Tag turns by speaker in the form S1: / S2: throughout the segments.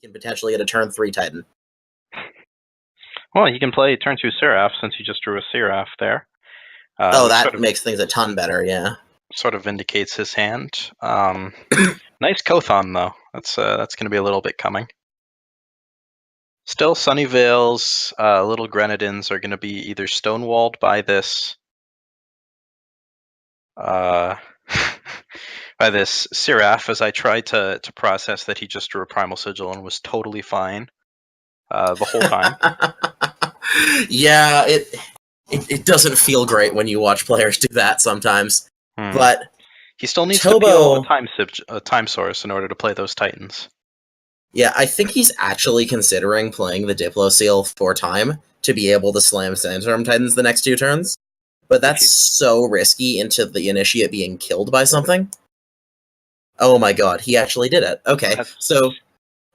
S1: can potentially get a turn 3 Titan.
S2: Well, he can play turn 2 Seraph since he just drew a Seraph there.
S1: That makes things a ton better, yeah.
S2: Sort of vindicates his hand. Nice Kothon, though. That's going to be a little bit coming. Still, Sunyveil's little Grenadins are going to be either stonewalled by this by this Seraph, as I tried to process that he just drew a Primal Sigil and was totally fine the whole time.
S1: Yeah, it doesn't feel great when you watch players do that sometimes. But
S2: he still needs to peel a time source in order to play those Titans.
S1: Yeah, I think he's actually considering playing the Diplo Seal for time to be able to slam Sandstorm Titans the next 2 turns. But that's so risky into the Initiate being killed by something. Oh my god, he actually did it. Okay, so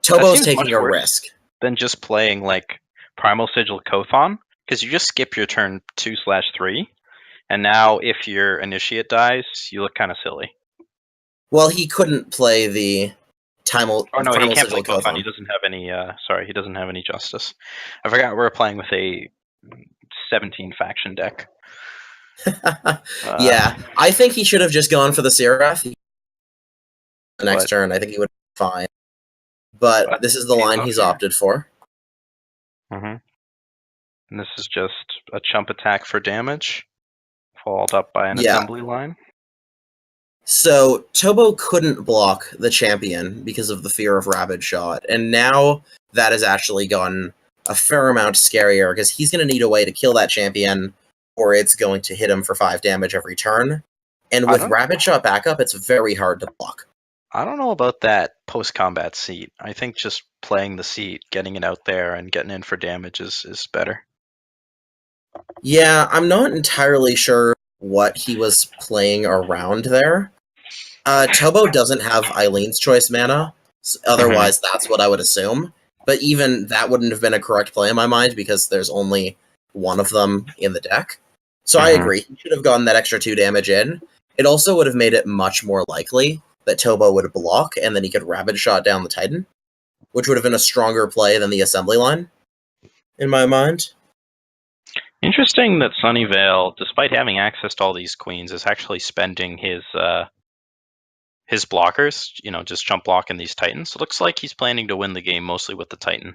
S1: Tobboo's taking a risk.
S2: Than just playing, like, Primal Sigil Kothon, because you just skip your turn 2/3, and now if your Initiate dies, you look kind of silly.
S1: Well, he couldn't play the
S2: he can't play Kothon. He doesn't have any. He doesn't have any Justice. I forgot we're playing with a 17 faction deck.
S1: Yeah, I think he should have just gone for the Seraph the next turn. I think he would be fine. But this is the line he's opted for.
S2: And this is just a chump attack for damage, followed up by an assembly line.
S1: So Tobboo couldn't block the champion because of the fear of Rapid Shot, and now that has actually gotten a fair amount scarier because he's going to need a way to kill that champion, or it's going to hit him for 5 damage every turn. And with Rapid Shot backup, it's very hard to block.
S2: I don't know about that post-combat seat. I think just playing the seat, getting it out there, and getting in for damage is better.
S1: Yeah, I'm not entirely sure what he was playing around there. Tobboo doesn't have Eileen's Choice mana, otherwise that's what I would assume. But even that wouldn't have been a correct play in my mind, because there's only one of them in the deck. So I agree, he should have gotten that extra 2 damage in. It also would have made it much more likely that Tobboo would block, and then he could Rapid Shot down the Titan, which would have been a stronger play than the assembly line, in my mind.
S2: Interesting that Sunyveil, despite having access to all these queens, is actually spending his blockers, just jump blocking these Titans. It looks like he's planning to win the game mostly with the Titan,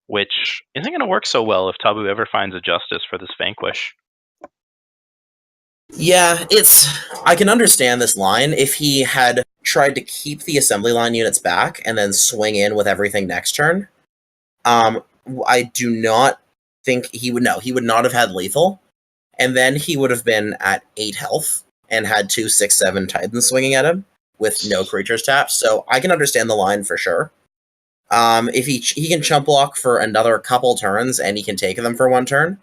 S2: which isn't going to work so well if Tobboo ever finds a Justice for this Vanquish.
S1: Yeah, I can understand this line. If he had tried to keep the assembly line units back and then swing in with everything next turn, I do not think he would not have had lethal, and then he would have been at 8 health and had 2 6/7 Titans swinging at him with no creatures tapped. So I can understand the line for sure. If he can chump block for another couple turns and he can take them for 1 turn,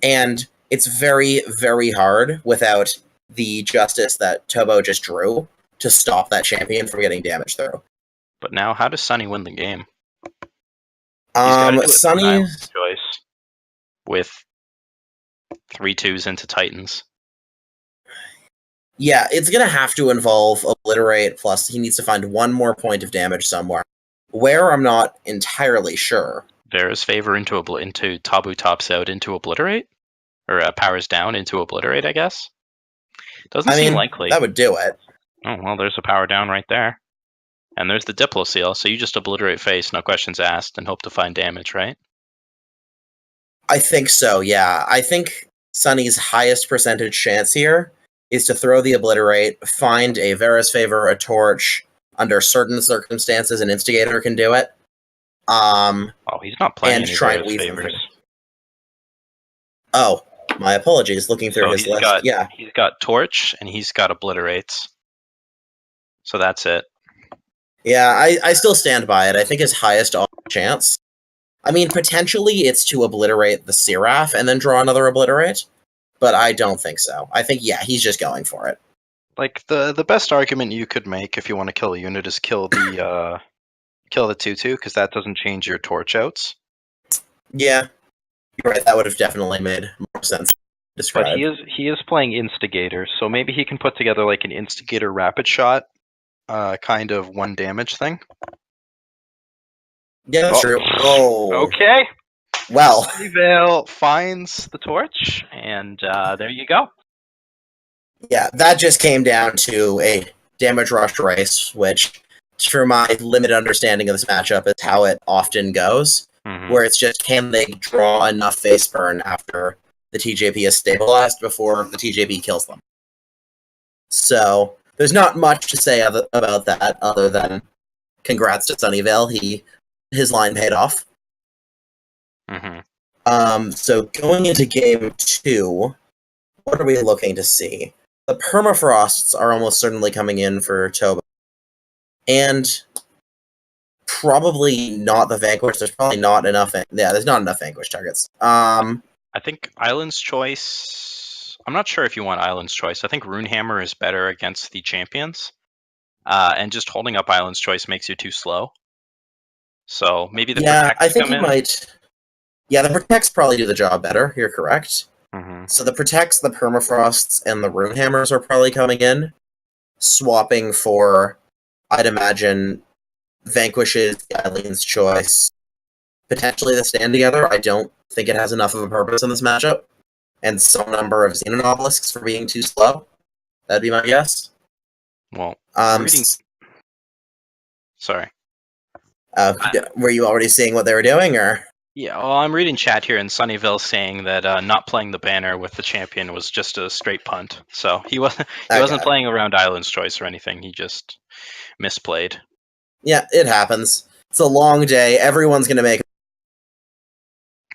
S1: and it's very, very hard without the Justice that Tobboo just drew to stop that champion from getting damage through.
S2: But now, how does Sunny win the game?
S1: Sunny
S2: choice with 3/2s into Titans.
S1: Yeah, it's gonna have to involve Obliterate, plus he needs to find 1 more point of damage somewhere. Where, I'm not entirely sure.
S2: There's favor into Tobboo tops out into Obliterate? Or powers down into Obliterate, I guess? Doesn't seem likely.
S1: That would do it.
S2: Oh, well, there's a power down right there. And there's the Diplo Seal, so you just Obliterate face, no questions asked, and hope to find damage, right?
S1: I think so, yeah. I think Sunny's highest percentage chance here is to throw the Obliterate, find a Varus Favor, a Torch. Under certain circumstances, an Instigator can do it.
S2: He's not playing any Varus Favors.
S1: Oh, my apologies. Looking through his list.
S2: He's got Torch, and he's got Obliterates. So that's it.
S1: Yeah, I still stand by it. I think his highest chance. I mean, potentially it's to Obliterate the Seraph and then draw another Obliterate, but I don't think so. I think, he's just going for it.
S2: Like, the best argument you could make if you want to kill a unit is kill the 2/2, because that doesn't change your Torch outs.
S1: Yeah, you're right. That would have definitely made more sense to describe.
S2: But he is playing Instigator, so maybe he can put together like an Instigator Rapid Shot kind of 1 damage thing.
S1: Yeah, that's true. Oh,
S2: Okay.
S1: well.
S2: Sunyveil finds the torch, and there you go.
S1: Yeah, that just came down to a damage rush race, which, through my limited understanding of this matchup, is how it often goes.
S2: Mm-hmm.
S1: Where it's just, can they draw enough face burn after the TJP is stabilized before the TJP kills them? So there's not much to say about that other than congrats to Sunyveil. His line paid off.
S2: Mm-hmm.
S1: So going into game 2, what are we looking to see? The permafrosts are almost certainly coming in for Tobboo. And probably not the Vanquish. There's probably not enough. There's not enough Vanquish targets.
S2: I think Island's Choice. I'm not sure if you want Island's Choice. I think Runehammer is better against the champions. And just holding up Island's Choice makes you too slow. So maybe the Protects
S1: I think
S2: come
S1: it
S2: in.
S1: might. Yeah, the Protects probably do the job better. You're correct.
S2: Mm-hmm.
S1: So the Protects, the Permafrosts, and the Runehammers are probably coming in, swapping for, I'd imagine, Vanquishes, Eileen's Choice, potentially the Stand Together. I don't think it has enough of a purpose in this matchup, and some number of Xenon Obelisks for being too slow. That'd be my guess.
S2: Well,
S1: Reading.
S2: Sorry.
S1: Were you already seeing what they were doing, or?
S2: Yeah, well, I'm reading chat here, and Sunyveil saying that not playing the banner with the champion was just a straight punt. So he wasn't playing around Island's Choice or anything. He just misplayed.
S1: Yeah, it happens. It's a long day. Everyone's gonna make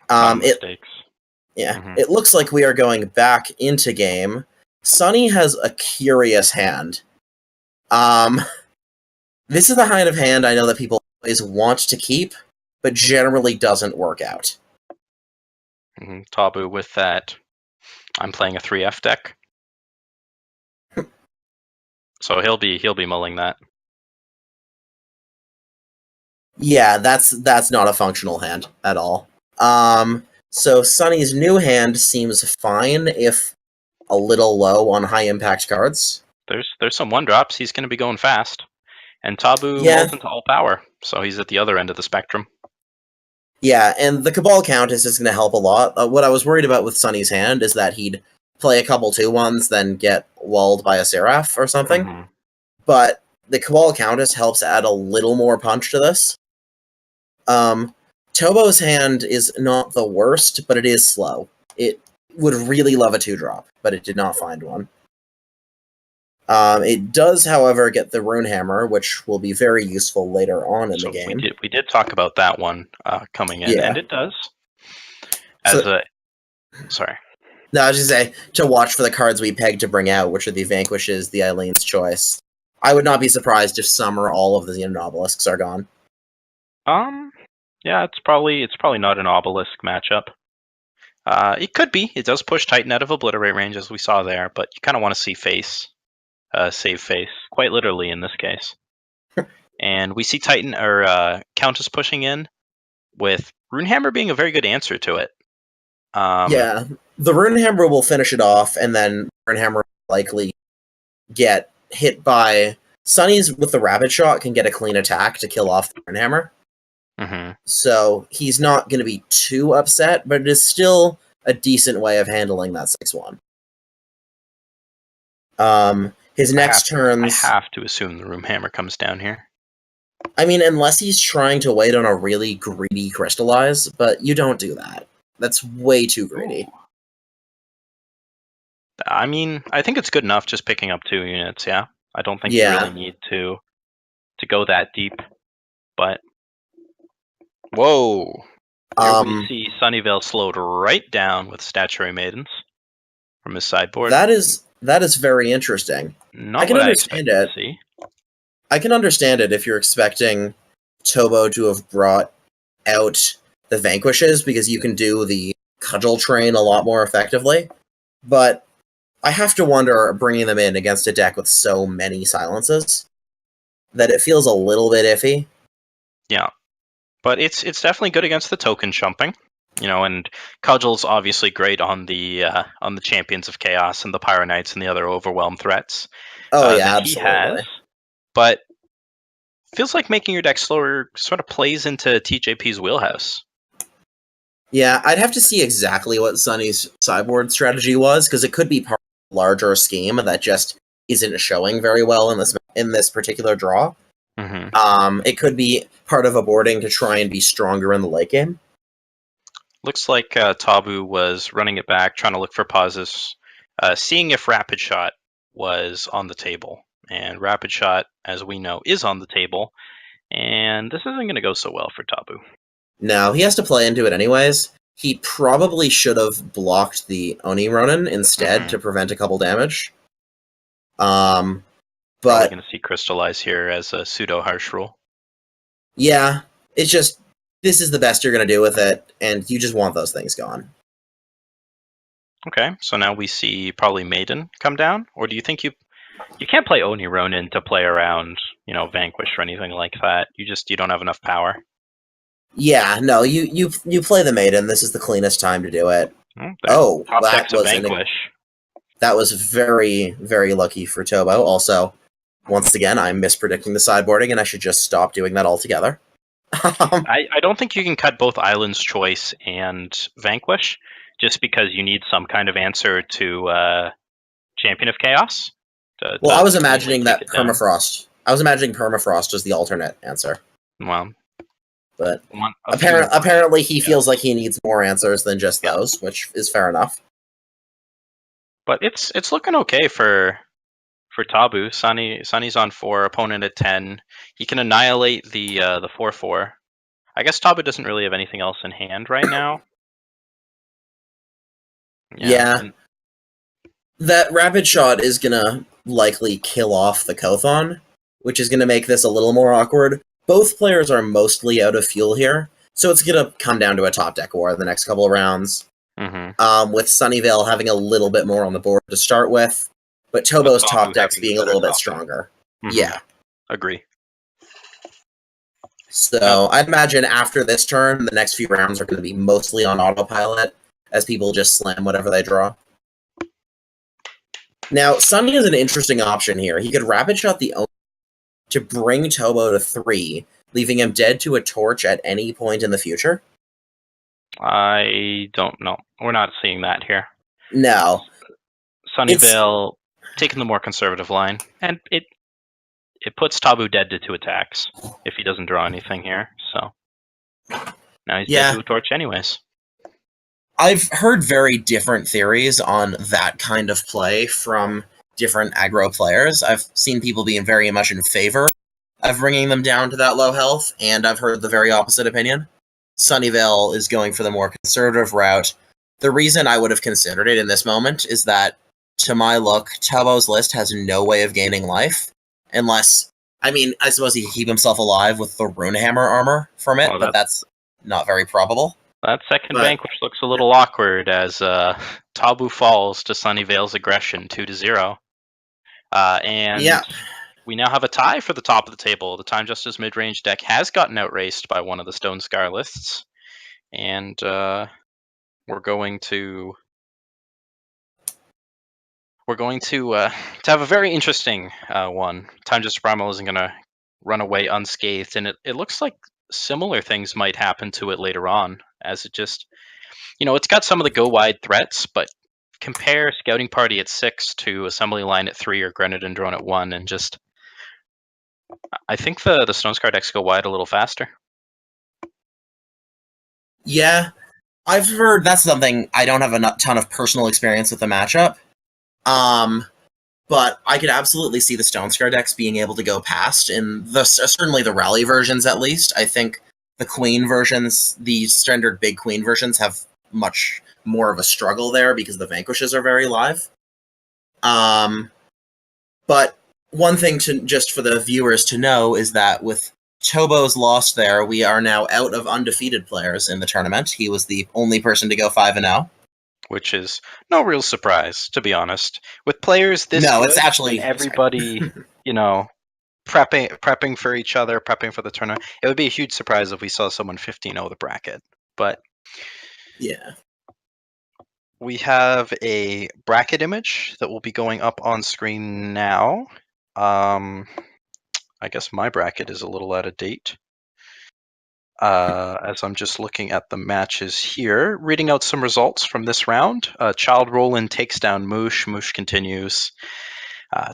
S2: mistakes.
S1: It looks like we are going back into game. Sunny has a curious hand. This is the kind of hand I know that people always want to keep, but generally doesn't work out.
S2: Tobboo with that. I'm playing a 3F deck. So he'll be mulling that.
S1: Yeah, that's not a functional hand at all. So Sunny's new hand seems fine, if a little low on high impact cards.
S2: There's some 1-drops. He's going to be going fast. And Tobboo mulls into all power, so he's at the other end of the spectrum.
S1: Yeah, and the Cabal Countess is going to help a lot. What I was worried about with Sunny's hand is that he'd play a couple 2-1s, then get walled by a Seraph or something.
S2: Mm-hmm.
S1: But the Cabal Countess helps add a little more punch to this. Tobboo's hand is not the worst, but it is slow. It would really love a 2-drop, but it did not find one. It does, however, get the Runehammer, which will be very useful later on in the game.
S2: We did talk about that one coming in, and it does. Sorry.
S1: No, I was just saying, to watch for the cards we pegged to bring out, which are the Vanquishes, the Eileen's Choice. I would not be surprised if some or all of the Xenon Obelisks are gone.
S2: Yeah, it's probably not an Obelisk matchup. It could be. It does push Titan out of Obliterate range, as we saw there, but you kind of want to see face. Save face, quite literally in this case. And we see Titan or Countess pushing in, with Runehammer being a very good answer to it.
S1: Yeah, the Runehammer will finish it off, and then Runehammer will likely get hit by... Sunny's with the Rapid Shot can get a clean attack to kill off the Runehammer.
S2: Mm-hmm.
S1: So he's not going to be too upset, but it is still a decent way of handling that 6-1. His next turns...
S2: I have to assume the Runehammer comes down here.
S1: I mean, unless he's trying to wait on a really greedy Crystallize, but you don't do that. That's way too greedy.
S2: Ooh. I mean, I think it's good enough just picking up 2 units, yeah? I don't think you really need to go that deep, but... Whoa! Here we see Sunyveil slowed right down with Statuary Maidens from his sideboard.
S1: That is very interesting. I can understand it. I can understand it if you're expecting Tobboo to have brought out the Vanquishes, because you can do the Cudgel train a lot more effectively. But I have to wonder, bringing them in against a deck with so many silences, that it feels a little bit iffy.
S2: Yeah. But it's definitely good against the token jumping, and Cudgel's obviously great on the Champions of Chaos and the Pyro Knights and the other Overwhelm threats.
S1: Oh yeah, absolutely.
S2: But feels like making your deck slower sort of plays into TJP's wheelhouse.
S1: Yeah, I'd have to see exactly what Sunny's sideboard strategy was, because it could be part of a larger scheme that just isn't showing very well in this particular draw. It could be part of a boarding to try and be stronger in the late game.
S2: Looks like Tobboo was running it back, trying to look for pauses, seeing if Rapid Shot was on the table. And Rapid Shot, as we know, is on the table. And this isn't going to go so well for Tobboo.
S1: No, he has to play into it anyways. He probably should have blocked the Oni Ronin instead to prevent a couple damage.
S2: Probably
S1: But
S2: going to see Crystallize here as a pseudo harsh rule.
S1: yeah, it's just this is the best you're going to do with it, and you just want those things gone.
S2: Okay, so now we see probably Maiden come down, or do you think you can't play Oni Ronin to play around, Vanquish or anything like that? You don't have enough power.
S1: Yeah, no, you play the Maiden. This is the cleanest time to do it. That was very, very lucky for Tobboo. Also, once again, I'm mispredicting the sideboarding, and I should just stop doing that altogether.
S2: I don't think you can cut both Island's Choice and Vanquish, just because you need some kind of answer to Champion of Chaos.
S1: Well, I was imagining that Permafrost. I was imagining Permafrost was the alternate answer.
S2: Well,
S1: but apparently he feels like he needs more answers than just those, which is fair enough.
S2: But it's looking okay for Tobboo. Sunny's on 4, opponent at 10. He can annihilate the 4/4. I guess Tobboo doesn't really have anything else in hand right now.
S1: Yeah. That Rapid Shot is gonna likely kill off the Kothon, which is gonna make this a little more awkward. Both players are mostly out of fuel here, so it's gonna come down to a top deck war the next couple of rounds. With Sunyveil having a little bit more on the board to start with, but Tobboo's top decks being a little bit stronger. Yeah.
S2: Agree.
S1: So I'd imagine after this turn, the next few rounds are going to be mostly on autopilot, as people just slam whatever they draw. Now, Sunny is an interesting option here. He could Rapid Shot the Oni to bring Tobboo to 3, leaving him dead to a torch at any point in the future.
S2: I don't know. We're not seeing that here.
S1: No.
S2: Sunyveil taking the more conservative line, and it puts Tobboo dead to 2 attacks if he doesn't draw anything here. So now he's dead to a torch anyways.
S1: I've heard very different theories on that kind of play from different aggro players. I've seen people being very much in favor of bringing them down to that low health, and I've heard the very opposite opinion. Sunyveil is going for the more conservative route. The reason I would have considered it in this moment is that, to my look, Tobboo's list has no way of gaining life, unless, I suppose he can keep himself alive with the Runehammer armor from it, but that's not very probable.
S2: That second Vanquish looks a little awkward as Tobboo falls to Sunyveil's aggression 2-0. And we now have a tie for the top of the table. The Time Justice mid-range deck has gotten outraced by one of the Stone Scar lists. And we're going to have a very interesting one. Time Justice Primal isn't going to run away unscathed, and it looks like similar things might happen to it later on, as it just, it's got some of the go wide threats, but compare Scouting Party at 6 to Assembly Line at 3 or Grenadin Drone at 1, and just, I think the Stone Scar decks go wide a little faster.
S1: Yeah, I've heard that's something. I don't have a ton of personal experience with the matchup, but I could absolutely see the Stone Scar decks being able to go past in certainly the rally versions, at least. I think the Queen versions, the standard big Queen versions, have much more of a struggle there because the Vanquishes are very live. But one thing just for the viewers to know is that with Tobboo's loss there, we are now out of undefeated players in the tournament. He was the only person to go 5-0.
S2: Which is no real surprise, to be honest. With players this
S1: good, it's actually
S2: everybody, prepping for each other, prepping for the tournament. It would be a huge surprise if we saw someone 15-0 the bracket. But
S1: yeah,
S2: we have a bracket image that will be going up on screen now. I guess my bracket is a little out of date. As I'm just looking at the matches here, reading out some results from this round. Child Roland takes down Moosh. Moosh continues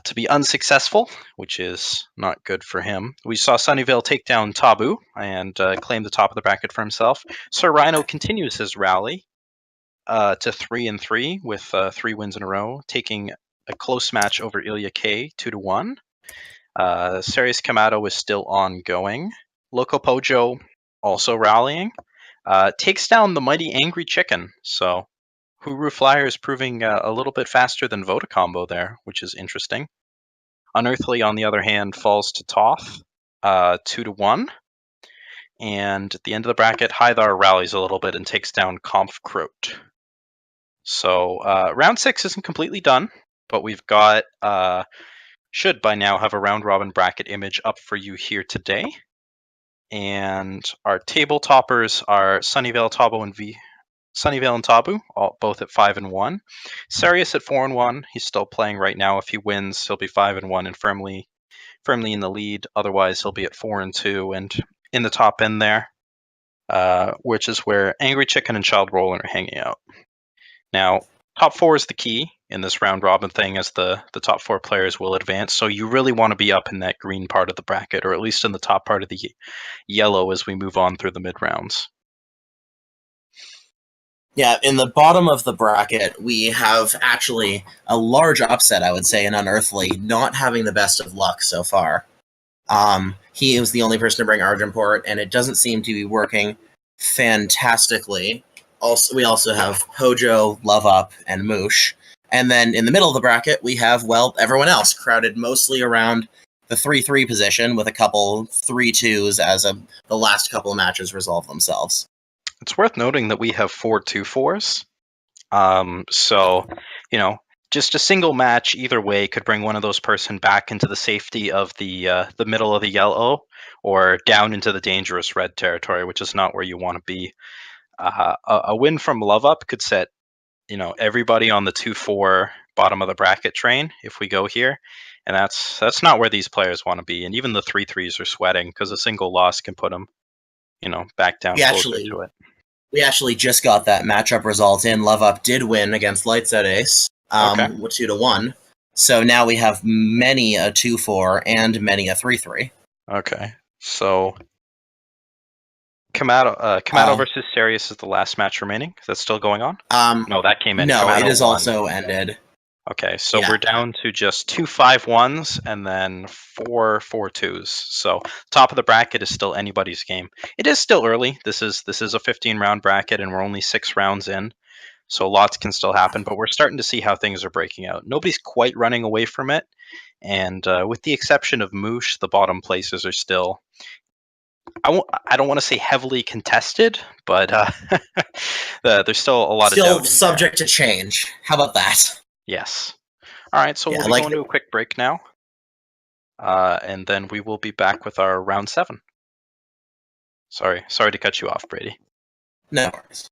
S2: to be unsuccessful, which is not good for him. We saw Sunyveil take down Tobboo and claim the top of the bracket for himself. Sir Rhino continues his rally to 3-3 with 3 wins in a row, taking a close match over Ilya K 2-1. Serious Kamato is still ongoing. Loco Pojo also rallying. Takes down the mighty Angry Chicken. So Huru Flyer is proving a little bit faster than Voda Combo there, which is interesting. Unearthly, on the other hand, falls to Toth 2-1. And at the end of the bracket, Hythar rallies a little bit and takes down Kampfkrot. So round 6 isn't completely done, but we've got should by now have a round robin bracket image up for you here today. And our table toppers are Sunyveil, Tobboo, and Sunyveil and Tobboo, both at 5-1. Sarius at 4-1. He's still playing right now. If he wins, he'll be 5-1 and firmly in the lead. Otherwise, he'll be at 4-2 and in the top end there, which is where Angry Chicken and Child Roland are hanging out. Now, top 4 is the key in this round robin thing, as the top 4 players will advance. So you really want to be up in that green part of the bracket, or at least in the top part of the yellow as we move on through the mid rounds.
S1: Yeah, in the bottom of the bracket, we have actually a large upset, I would say, in Unearthly, not having the best of luck so far. He was the only person to bring Argenport, and it doesn't seem to be working fantastically. We also have Hojo, Love Up, and Moosh. And then in the middle of the bracket, we have, well, everyone else, crowded mostly around the 3-3 position, with a couple 3-2s as the last couple of matches resolve themselves.
S2: It's worth noting that we have 4 2-4s. So, just a single match either way could bring one of those person back into the safety of the middle of the yellow, or down into the dangerous red territory, which is not where you want to be. A win from Love Up could set, everybody on the 2-4 bottom of the bracket train if we go here, and that's not where these players want to be. And even the 3-3s are sweating because a single loss can put them, back down closer to it.
S1: We actually just got that matchup result in. Love Up did win against Lights Out Ace, 2-1. So now we have many a 2-4 and many a 3-3.
S2: Okay, so Kamato versus Sarius is the last match remaining. Is that still going on? No, that came in.
S1: No,
S2: Kamato
S1: it is
S2: won.
S1: also ended.
S2: Okay, so we're down to just 2 5-1s and then 4 4-2s. So top of the bracket is still anybody's game. It is still early. This is a 15-round bracket, and we're only 6 rounds in, so lots can still happen. But we're starting to see how things are breaking out. Nobody's quite running away from it, and with the exception of Moosh, the bottom places are still, I don't want to say heavily contested, but there's still a lot of doubt.
S1: Still subject to change. How about that?
S2: Yes. All right, so we'll be going to a quick break now, and then we will be back with our round 7. Sorry to cut you off, Brady.
S1: No worries.